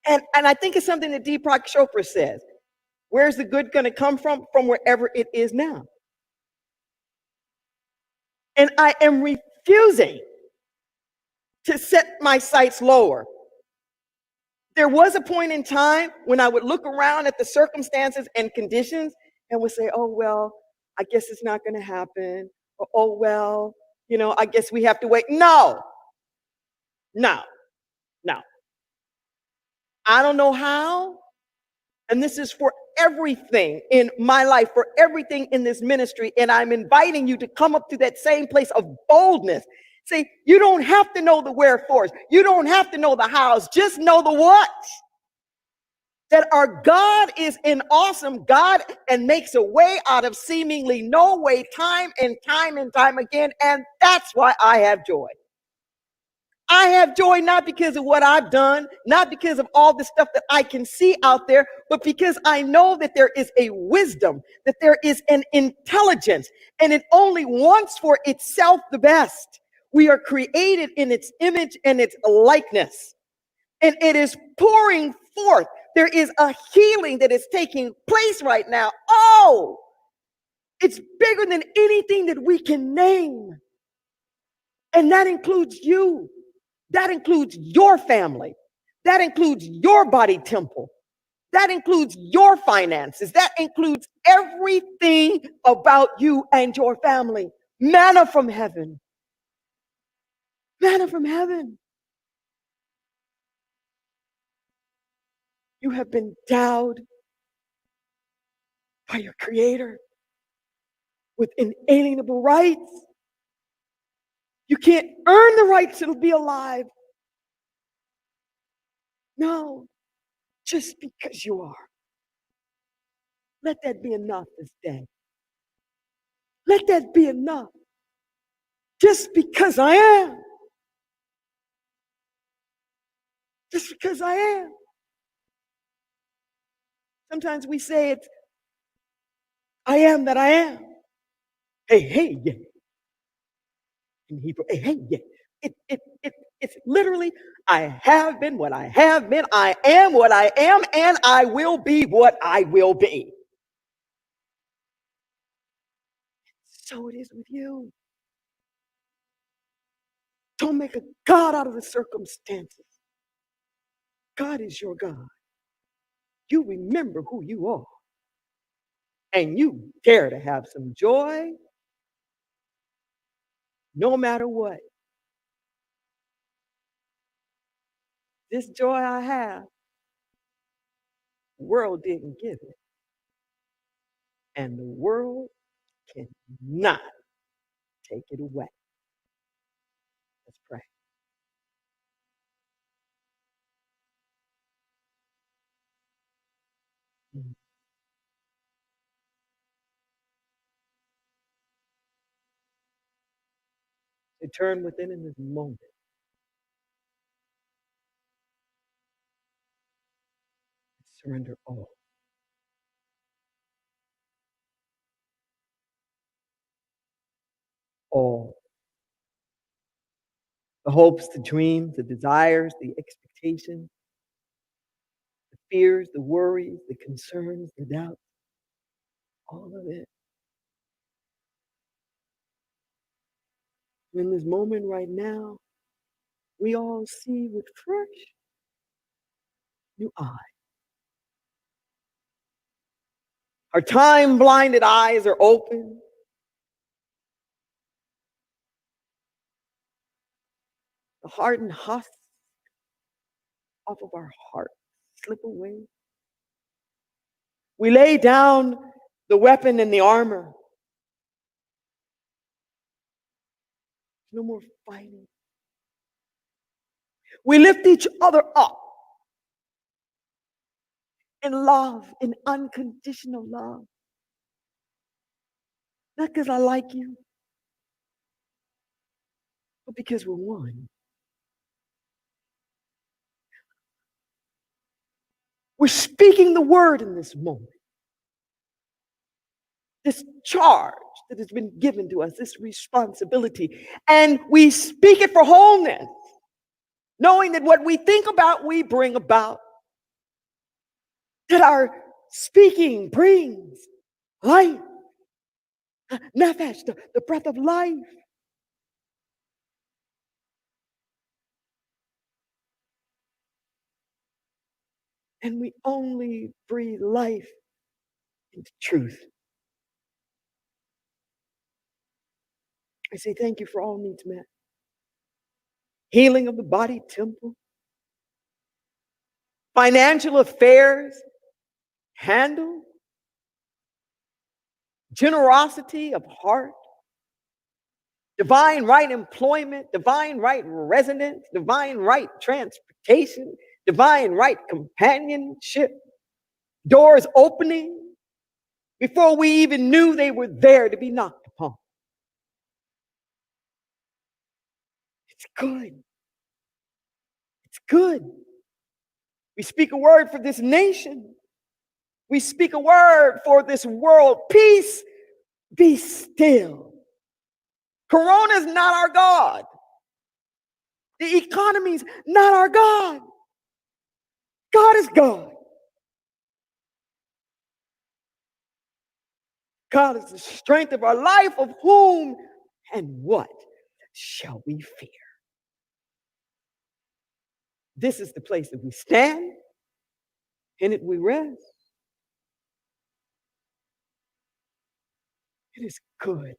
And I think it's something that Deepak Chopra says. Where's the good going to come from? From wherever it is now. And I am refusing to set my sights lower. There was a point in time when I would look around at the circumstances and conditions and would say, oh, well, I guess it's not going to happen. Or, oh, well, I guess we have to wait. No. No, no. I don't know how. And this is for everything in my life, for everything in this ministry. And I'm inviting you to come up to that same place of boldness. See, you don't have to know the wherefores. You don't have to know the hows. Just know the what. That our God is an awesome God and makes a way out of seemingly no way time and time and time again. And that's why I have joy. I have joy not because of what I've done, not because of all the stuff that I can see out there, but because I know that there is a wisdom, that there is an intelligence, and it only wants for itself the best. We are created in its image and its likeness, and it is pouring forth. There is a healing that is taking place right now. Oh, it's bigger than anything that we can name. And that includes you. That includes your family. That includes your body temple. That includes your finances. That includes everything about you and your family. Manna from heaven. Manna from heaven. You have been endowed by your Creator with inalienable rights. You can't earn the right to be alive. No, just because you are. Let that be enough this day. Let that be enough. Just because I am. Just because I am. Sometimes we say it's, I am that I am. Hey, hey, yeah. In Hebrew, hey, hey, yeah. It's literally, I have been what I have been. I am what I am, and I will be what I will be. So it is with you. Don't make a God out of the circumstances. God is your God. You remember who you are. And you dare to have some joy no matter what. This joy I have, the world didn't give it. And the world cannot take it away. Let's pray. Mm. To turn within in this moment, surrender all. All. The hopes, the dreams, the desires, the expectations, the fears, the worries, the concerns, the doubts, all of it. In this moment right now, we all see with fresh new eyes. Our time blinded eyes are open. The hardened husks off of our heart slip away. We lay down the weapon and the armor. No more fighting. We lift each other up in love, in unconditional love. Not because I like you, but because we're one. We're speaking the word in this moment. This charge that has been given to us, this responsibility. And we speak it for wholeness, knowing that what we think about, we bring about. That our speaking brings life, nefesh, the breath of life. And we only breathe life into truth. I say thank you for all needs met. healing of the body temple, financial affairs handled, generosity of heart, divine right employment, divine right residence, divine right transportation, divine right companionship, doors opening before we even knew they were there to be knocked upon. It's good. It's good. We speak a word for this nation. We speak a word for this world. Peace, be still. Corona is not our God. The economy's not our God. God is God. God is the strength of our life, of whom and what shall we fear? This is the place that we stand, in it we rest. It is good,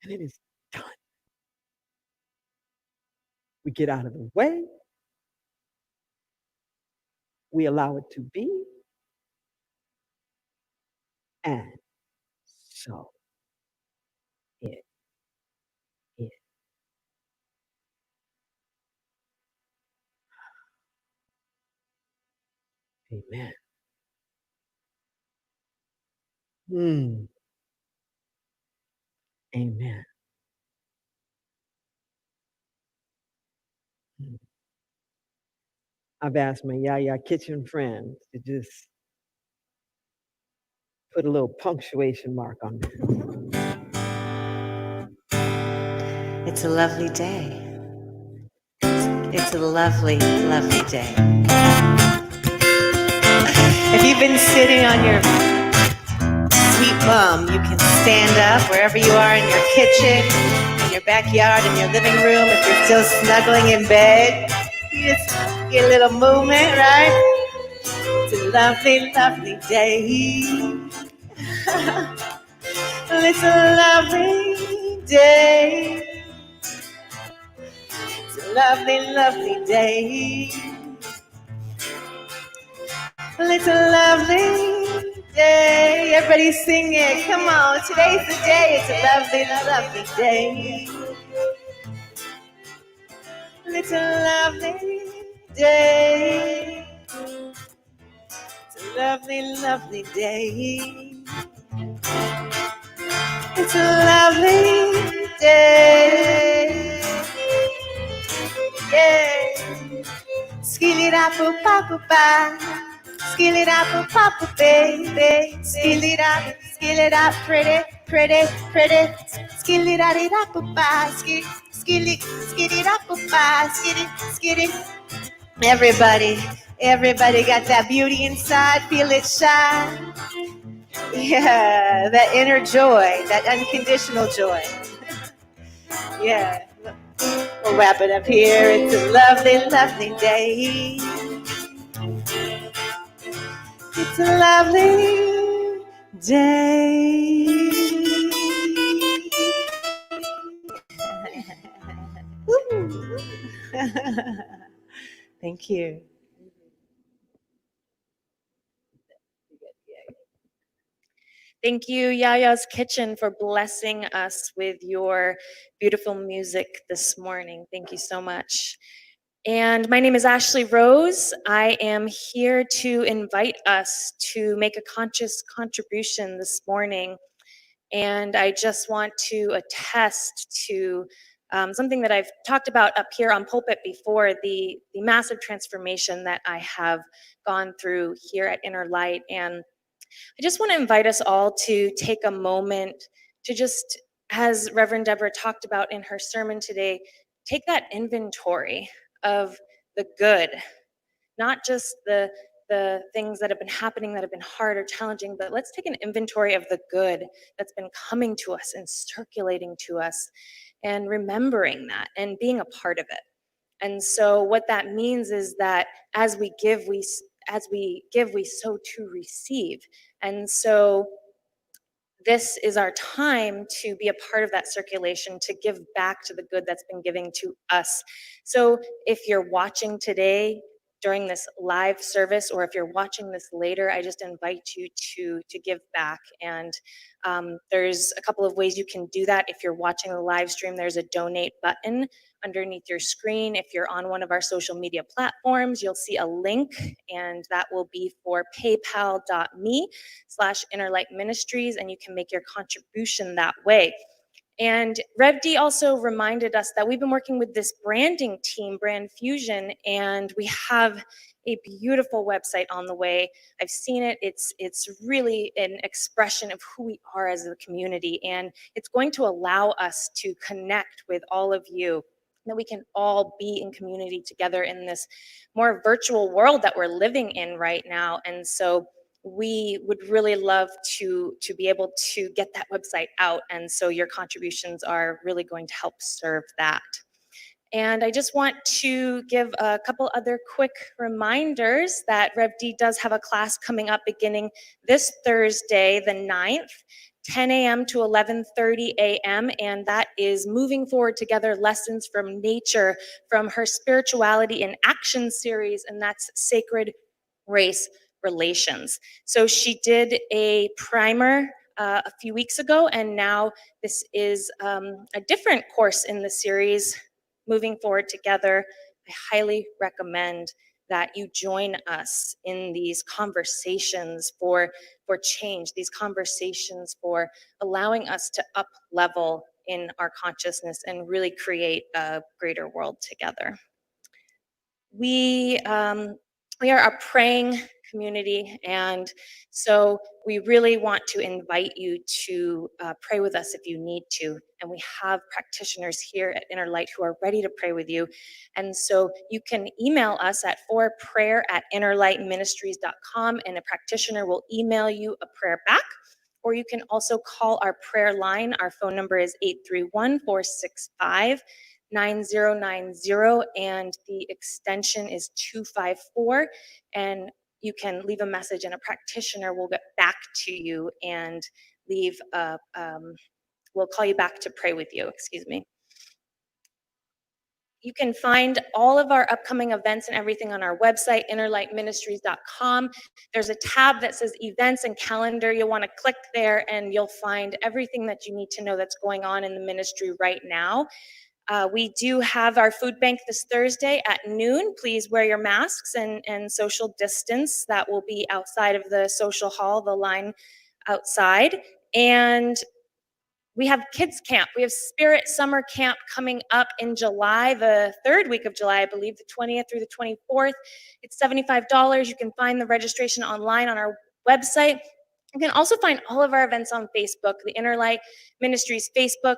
and it is done. We get out of the way, we allow it to be, and so it is. Amen. Amen. Mm. I've asked my Yaya kitchen friends to just put a little punctuation mark on it. It's a lovely day. It's a lovely, lovely day. If you've been sitting on your sweet bum, you can stand up wherever you are in your kitchen, in your backyard, in your living room. If you're still snuggling in bed, you just get a little movement, right? It's a lovely, lovely day. It's a lovely day. It's a lovely, lovely day. It's a lovely day. Everybody sing it. Come on. Today's the day. It's a lovely, lovely day. It's a lovely day. It's a lovely, lovely day. It's a lovely day. Yeah. Skilly-da-poo-pa-poo-pa. Skilly-da-poo-pa-poo, baby. Skilly-da, pretty, pretty, pretty. Skilly-da-dee-da-poo-pa. Skilly-da-poo-pa. Skitty. Everybody got that beauty inside. Feel it shine. Yeah, that inner joy, that unconditional joy. Yeah. We'll wrap it up here. It's a lovely, lovely day. It's a lovely day. Thank you. Thank you, Yaya's Kitchen, for blessing us with your beautiful music this morning. Thank you so much. And my name is Ashley Rose. I am here to invite us to make a conscious contribution this morning. And I just want to attest to something that I've talked about up here on pulpit before, the massive transformation that I have gone through here at Inner Light. And I just want to invite us all to take a moment to just, as Reverend Deborah talked about in her sermon today, take that inventory of the good, not just the things that have been happening that have been hard or challenging, but let's take an inventory of the good that's been coming to us and circulating to us, and remembering that and being a part of it. And so what that means is that as we give, we sow to receive. And so this is our time to be a part of that circulation, to give back to the good that's been giving to us. So if you're watching today during this live service, or if you're watching this later, I just invite you to give back. And there's a couple of ways you can do that. If you're watching the live stream, there's a donate button underneath your screen. If you're on one of our social media platforms, you'll see a link, and that will be for paypal.me/Innerlight Ministries, and you can make your contribution that way. And Rev D also reminded us that we've been working with this branding team, Brand Fusion, and we have a beautiful website on the way. I've seen it. It's really an expression of who we are as a community, and it's going to allow us to connect with all of you, that we can all be in community together in this more virtual world that we're living in right now. And so we would really love to be able to get that website out, and so your contributions are really going to help serve that. And I just want to give a couple other quick reminders that Rev D does have a class coming up beginning this Thursday, the 9th, 10 a.m. to 11:30 a.m., and that is Moving Forward Together, Lessons from Nature, from her Spirituality in Action series, and that's Sacred Race Relations. So she did a primer a few weeks ago, and now this is a different course in the series, Moving Forward Together. I highly recommend that you join us in these conversations for change, these conversations for allowing us to up level in our consciousness and really create a greater world together. We are a praying community, and so we really want to invite you to pray with us if you need to. And we have practitioners here at Inner Light who are ready to pray with you. And so you can email us at forprayer@innerlightministries.com, and a practitioner will email you a prayer back. Or you can also call our prayer line. Our phone number is 831-465-9090, and the extension is 254. And you can leave a message, and a practitioner will get back to you and leave we'll call you back to pray with you. Excuse me. You can find all of our upcoming events and everything on our website, innerlightministries.com. There's a tab that says events and calendar. You'll want to click there, and you'll find everything that you need to know that's going on in the ministry right now. We do have our food bank this Thursday at noon. Please wear your masks and social distance. That will be outside of the social hall, the line outside. And we have kids camp. We have Spirit Summer Camp coming up in July, the third week of July, I believe, the 20th through the 24th. It's $75. You can find the registration online on our website. You can also find all of our events on Facebook, the Inner Light Ministries Facebook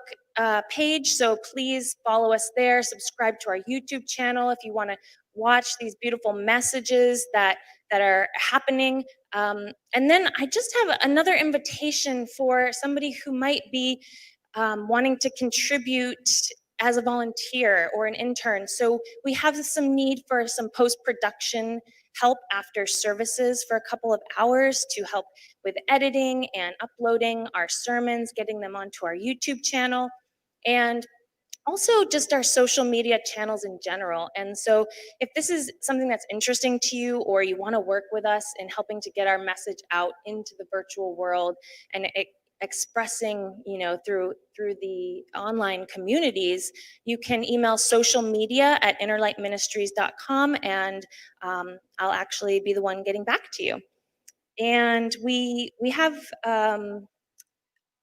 page. So please follow us there. Subscribe to our YouTube channel if you want to watch these beautiful messages that are happening. And then I just have another invitation for somebody who might be wanting to contribute as a volunteer or an intern. So we have some need for some post-production help after services for a couple of hours to help with editing and uploading our sermons, getting them onto our YouTube channel, and also just our social media channels in general. And so if this is something that's interesting to you, or you want to work with us in helping to get our message out into the virtual world and expressing, through the online communities, you can email socialmedia@innerlightministries.com, and I'll actually be the one getting back to you. And we have a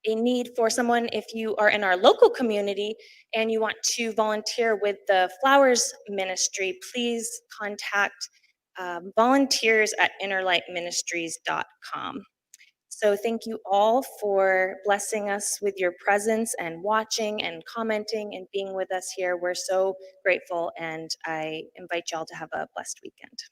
need for someone, if you are in our local community and you want to volunteer with the Flowers Ministry, please contact volunteers@innerlightministries.com. So thank you all for blessing us with your presence and watching and commenting and being with us here. We're so grateful, and I invite y'all to have a blessed weekend.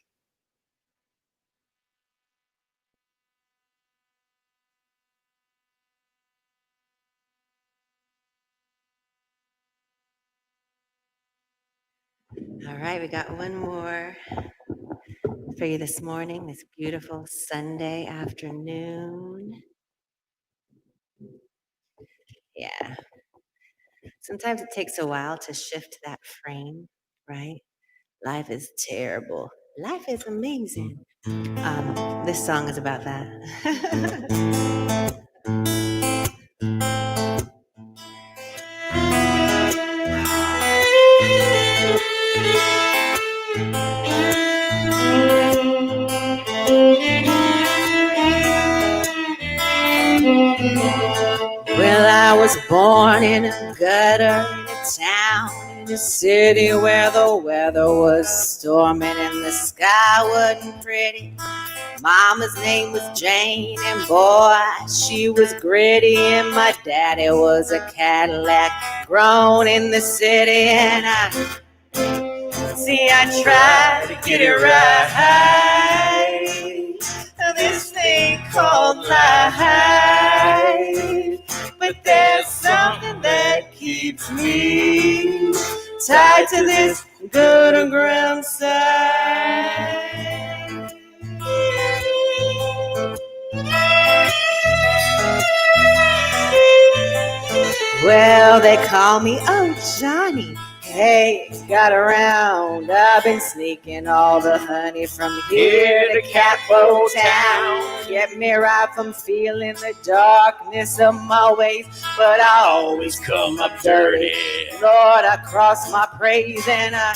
All right, we got one more for you this morning, this beautiful Sunday afternoon. Yeah. Sometimes it takes a while to shift that frame, right? Life is terrible. Life is amazing. This song is about that. Well, I was born in a gutter, in a town, in a city where the weather was storming and the sky wasn't pretty. Mama's name was Jane, and boy, she was gritty, and my daddy was a Cadillac, grown in the city, and I tried to get it right, this thing called life, but there's something that keeps me tied to this good ground side. Well, they call me, oh, Johnny. Hey, got around. I've been sneaking all the honey from here to Catbow Town. Kept me right from feeling the darkness of my ways, but I always come up dirty. Lord, I cross my praise and I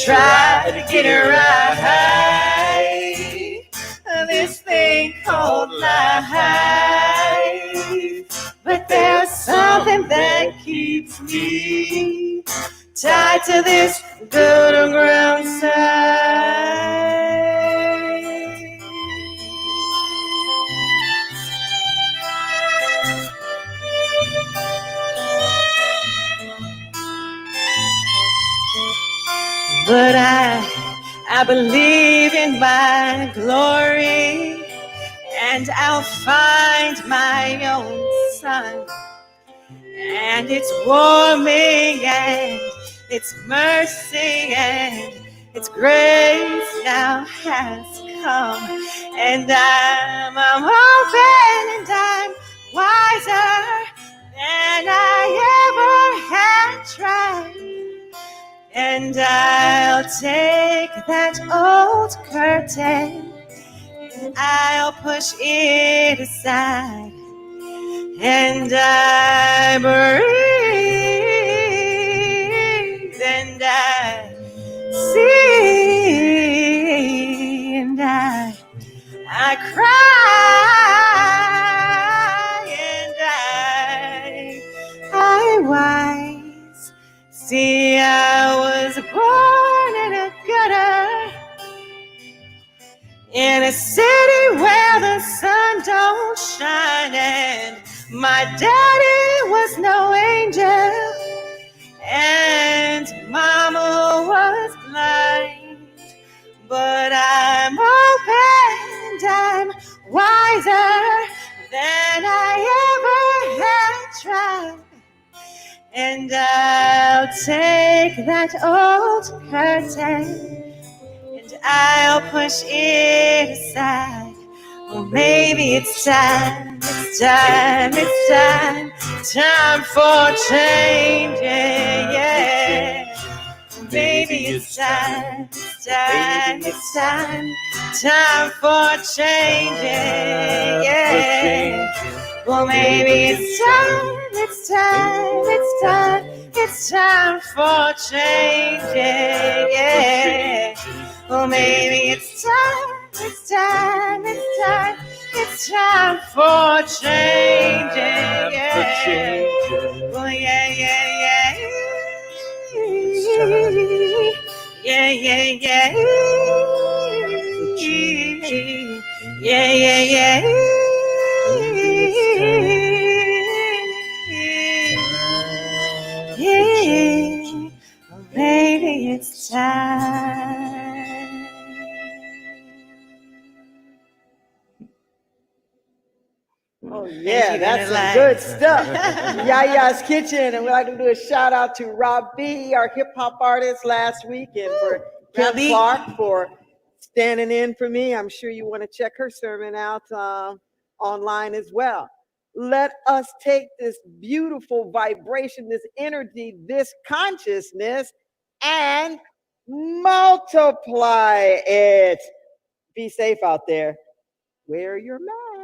try to get it right. This thing called life, but there's something that keeps me tied to this good ground side. But I believe in my glory, and I'll find my own sun. And it's warming, and it's mercy, and its grace now has come. And I'm open, and I'm wiser than I ever had tried. And I'll take that old curtain, I'll push it aside, and I breathe, and I see, and I cry, and I wise. See, I was born in a gutter, in a city where the sun don't shine, and my daddy was no angel, and mama was blind. But I'm open, and I'm wiser than I ever had tried. And I'll take that old curtain, and I'll push it aside. Well, maybe it's time, time for change, yeah. Maybe it's time for change, yeah. Well, maybe it's time for change, yeah. Well, maybe it's time for change, yeah. Well, yeah. Yeah. Well, maybe it's time. Oh yeah, that's some good stuff. Yaya's Kitchen, and we'd like to do a shout out to Rob B, our hip hop artist last week, and for Kim Clark for standing in for me. I'm sure you want to check her sermon out online as well. let us take this beautiful vibration, this energy, this consciousness, and multiply it. Be safe out there. Wear your mask.